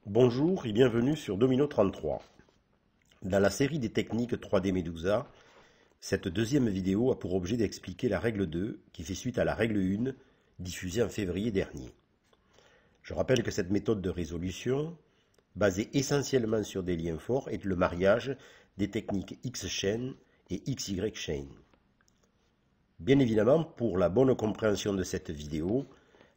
Bonjour et bienvenue sur Domino 33. Dans la série des techniques 3D Medusa, cette deuxième vidéo a pour objet d'expliquer la règle 2 qui fait suite à la règle 1 diffusée en février dernier. Je rappelle que cette méthode de résolution, basée essentiellement sur des liens forts, est le mariage des techniques X-chain et XY-chain. Bien évidemment, pour la bonne compréhension de cette vidéo,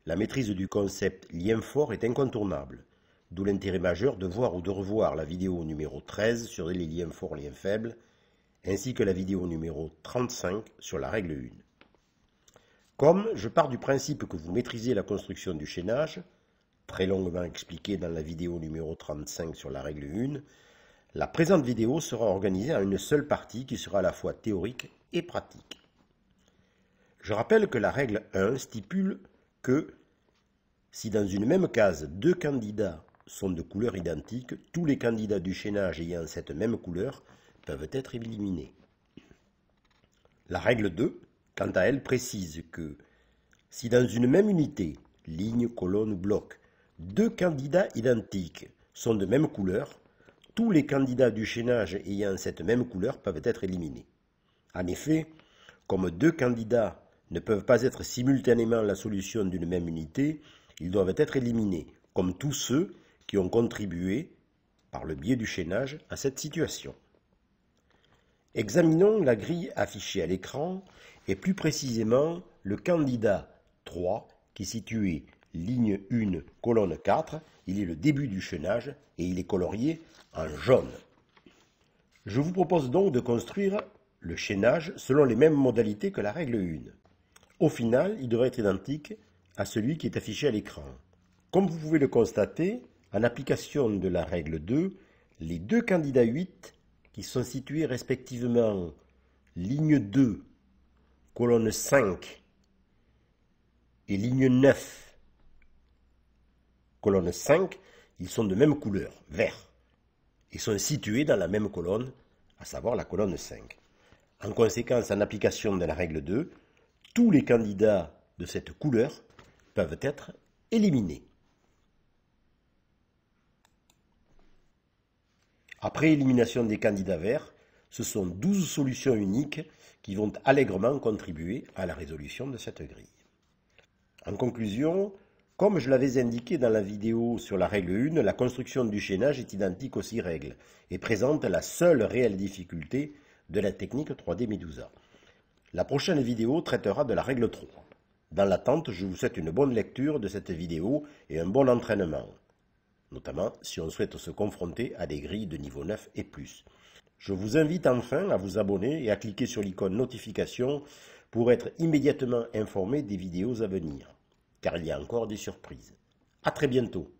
la maîtrise du concept lien fort est incontournable. D'où l'intérêt majeur de voir ou de revoir la vidéo numéro 13 sur les liens forts, liens faibles, ainsi que la vidéo numéro 35 sur la règle 1. Comme je pars du principe que vous maîtrisez la construction du chaînage, très longuement expliqué dans la vidéo numéro 35 sur la règle 1, la présente vidéo sera organisée en une seule partie qui sera à la fois théorique et pratique. Je rappelle que la règle 1 stipule que si dans une même case deux candidats sont de couleur identique, tous les candidats du chaînage ayant cette même couleur peuvent être éliminés. La règle 2, quant à elle, précise que si dans une même unité, ligne, colonne ou bloc, deux candidats identiques sont de même couleur, tous les candidats du chaînage ayant cette même couleur peuvent être éliminés. En effet, comme deux candidats ne peuvent pas être simultanément la solution d'une même unité, ils doivent être éliminés, comme tous ceux qui ont contribué, par le biais du chaînage, à cette situation. Examinons la grille affichée à l'écran et plus précisément le candidat 3 qui est situé ligne 1, colonne 4. Il est le début du chaînage et il est colorié en jaune. Je vous propose donc de construire le chaînage selon les mêmes modalités que la règle 1. Au final, il devrait être identique à celui qui est affiché à l'écran. Comme vous pouvez le constater, en application de la règle 2, les deux candidats 8 qui sont situés respectivement ligne 2, colonne 5 et ligne 9, colonne 5, ils sont de même couleur, vert, et sont situés dans la même colonne, à savoir la colonne 5. En conséquence, en application de la règle 2, tous les candidats de cette couleur peuvent être éliminés. Après élimination des candidats verts, ce sont 12 solutions uniques qui vont allègrement contribuer à la résolution de cette grille. En conclusion, comme je l'avais indiqué dans la vidéo sur la règle 1, la construction du chaînage est identique aux 6 règles et présente la seule réelle difficulté de la technique 3D Medusa. La prochaine vidéo traitera de la règle 3. Dans l'attente, je vous souhaite une bonne lecture de cette vidéo et un bon entraînement, notamment si on souhaite se confronter à des grilles de niveau 9 et plus. Je vous invite enfin à vous abonner et à cliquer sur l'icône notification pour être immédiatement informé des vidéos à venir, car il y a encore des surprises. À très bientôt.